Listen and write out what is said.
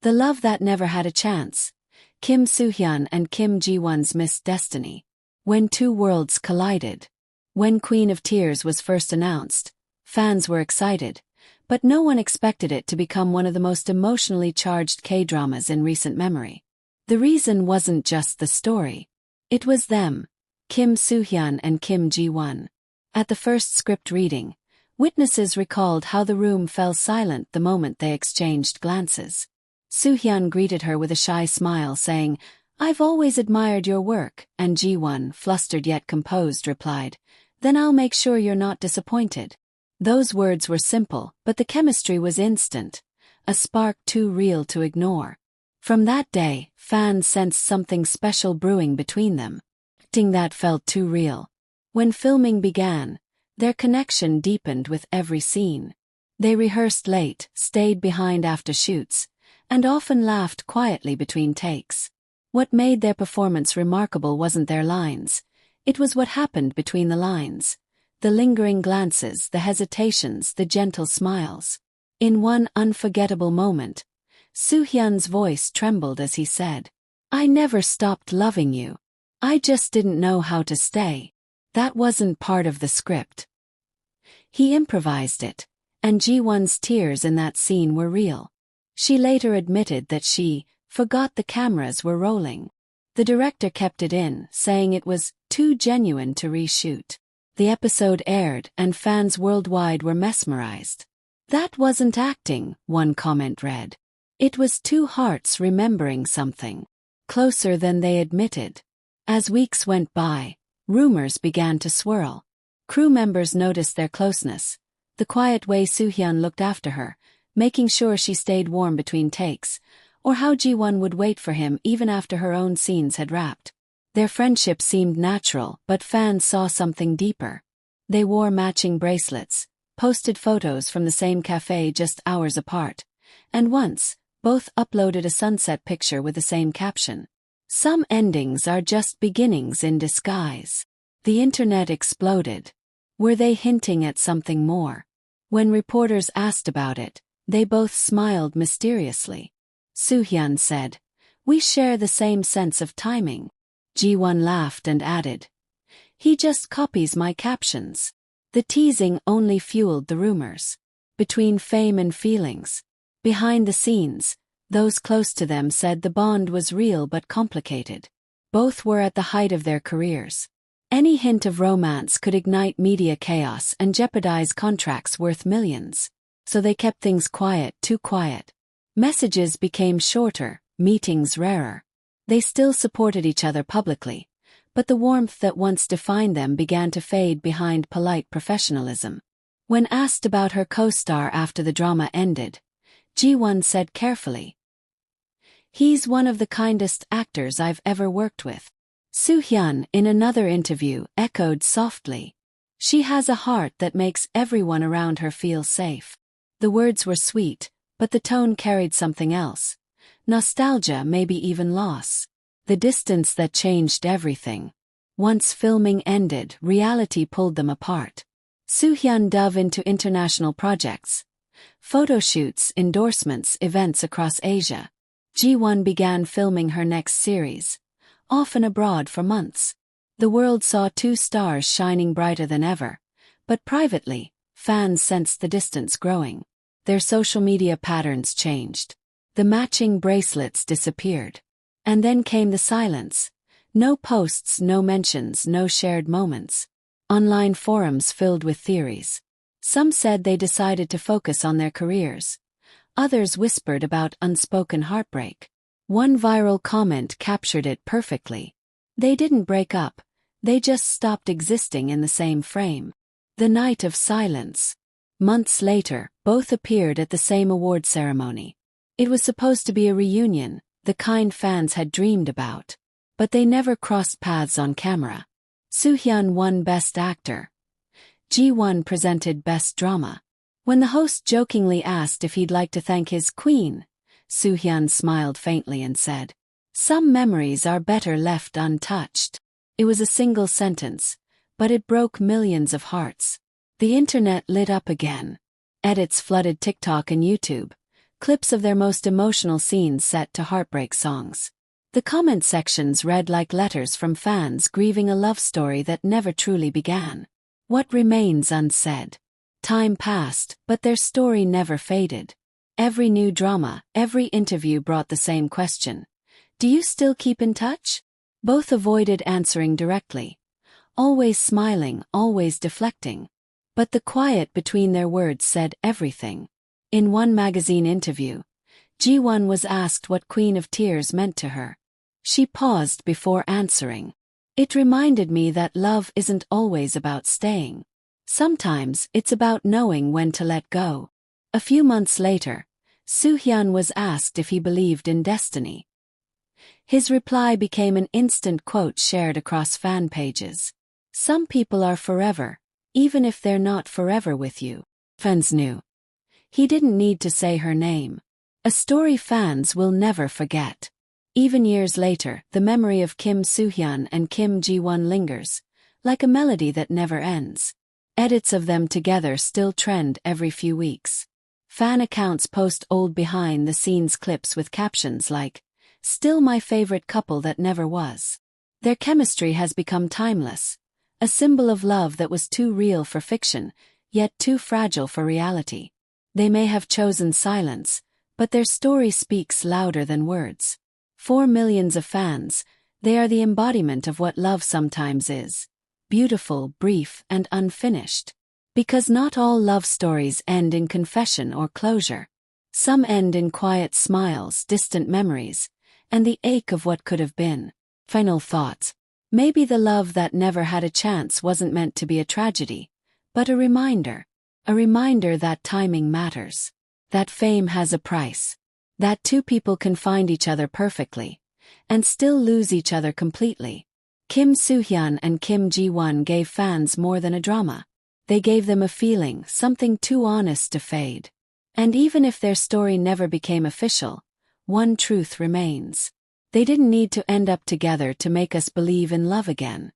The Love That Never Had a Chance, Kim Soo-hyun and Kim Ji-won's Missed Destiny. When Two Worlds Collided. When Queen of Tears was first announced, fans were excited, but no one expected it to become one of the most emotionally charged K-dramas in recent memory. The reason wasn't just the story. It was them, Kim Soo-hyun and Kim Ji-won. At the first script reading, witnesses recalled how the room fell silent the moment they exchanged glances. Soo-hyun greeted her with a shy smile, saying, "I've always admired your work," and Ji-won, flustered yet composed, replied, "Then I'll make sure you're not disappointed." Those words were simple, but the chemistry was instant, a spark too real to ignore. From that day, fans sensed something special brewing between them. Something that felt too real. When filming began, their connection deepened with every scene. They rehearsed late, stayed behind after shoots, and often laughed quietly between takes. What made their performance remarkable wasn't their lines, it was what happened between the lines. The lingering glances, the hesitations, the gentle smiles. In one unforgettable moment, Soo-hyun's voice trembled as he said, "I never stopped loving you. I just didn't know how to stay." That wasn't part of the script. He improvised it, and Ji-won's tears in that scene were real. She later admitted that she forgot the cameras were rolling. The director kept it in, saying it was too genuine to reshoot. The episode aired, and fans worldwide were mesmerized. "That wasn't acting," one comment read. "It was two hearts remembering something, closer than they admitted." As weeks went by, rumors began to swirl. Crew members noticed their closeness, the quiet way Soo-hyun looked after her, making sure she stayed warm between takes, or how Ji-won would wait for him even after her own scenes had wrapped. Their friendship seemed natural, but fans saw something deeper. They wore matching bracelets, posted photos from the same cafe just hours apart, and once, both uploaded a sunset picture with the same caption. "Some endings are just beginnings in disguise." The internet exploded. Were they hinting at something more? When reporters asked about it, they both smiled mysteriously. Soo-hyun said, "We share the same sense of timing." Ji-won laughed and added, "He just copies my captions." The teasing only fueled the rumors. Between fame and feelings. Behind the scenes, those close to them said the bond was real but complicated. Both were at the height of their careers. Any hint of romance could ignite media chaos and jeopardize contracts worth millions. So they kept things quiet, too quiet. Messages became shorter, meetings rarer. They still supported each other publicly, but the warmth that once defined them began to fade behind polite professionalism. When asked about her co-star after the drama ended, Ji-won said carefully, "He's one of the kindest actors I've ever worked with." Soo-hyun, in another interview, echoed softly, "She has a heart that makes everyone around her feel safe." The words were sweet, but the tone carried something else. Nostalgia, maybe even loss. The distance that changed everything. Once filming ended, reality pulled them apart. Soo-hyun dove into international projects. Photo shoots, endorsements, events across Asia. Ji-won began filming her next series, often abroad for months. The world saw two stars shining brighter than ever, but privately, fans sensed the distance growing. Their social media patterns changed. The matching bracelets disappeared. And then came the silence. No posts, no mentions, no shared moments. Online forums filled with theories. Some said they decided to focus on their careers. Others whispered about unspoken heartbreak. One viral comment captured it perfectly. They didn't break up, they just stopped existing in the same frame. The night of silence. Months later, both appeared at the same award ceremony. It was supposed to be a reunion, the kind fans had dreamed about. But they never crossed paths on camera. Soo-hyun won Best Actor. Ji-won presented Best Drama. When the host jokingly asked if he'd like to thank his queen, Soo-hyun smiled faintly and said, "Some memories are better left untouched." It was a single sentence, but it broke millions of hearts. The internet lit up again. Edits flooded TikTok and YouTube. clips of their most emotional scenes set to heartbreak songs. The comment sections read like letters from fans grieving a love story that never truly began. What remains unsaid? Time passed, but their story never faded. Every new drama, every interview brought the same question. Do you still keep in touch? Both avoided answering directly. Always smiling, always deflecting. But the quiet between their words said everything. In one magazine interview, Ji-won was asked what Queen of Tears meant to her. She paused before answering. It reminded me that love isn't always about staying. Sometimes it's about knowing when to let go. A few months later, Soo-hyun was asked if he believed in destiny. His reply became an instant quote shared across fan pages. Some people are forever, even if they're not forever with you. Fans knew. He didn't need to say her name. A story fans will never forget. Even years later, the memory of Kim Soo-hyun and Kim Ji-won lingers, like a melody that never ends. Edits of them together still trend every few weeks. Fan accounts post old behind-the-scenes clips with captions like, "Still my favorite couple that never was." Their chemistry has become timeless, a symbol of love that was too real for fiction, yet too fragile for reality. They may have chosen silence, but their story speaks louder than words. For millions of fans, they are the embodiment of what love sometimes is: beautiful, brief, and unfinished. Because not all love stories end in confession or closure. Some end in quiet smiles, distant memories, and the ache of what could have been. Final thoughts. Maybe the love that never had a chance wasn't meant to be a tragedy, but a reminder. A reminder that timing matters. That fame has a price. That two people can find each other perfectly, and still lose each other completely. Kim Soo-hyun and Kim Ji-won gave fans more than a drama. They gave them a feeling, something too honest to fade. And even if their story never became official, one truth remains. They didn't need to end up together to make us believe in love again.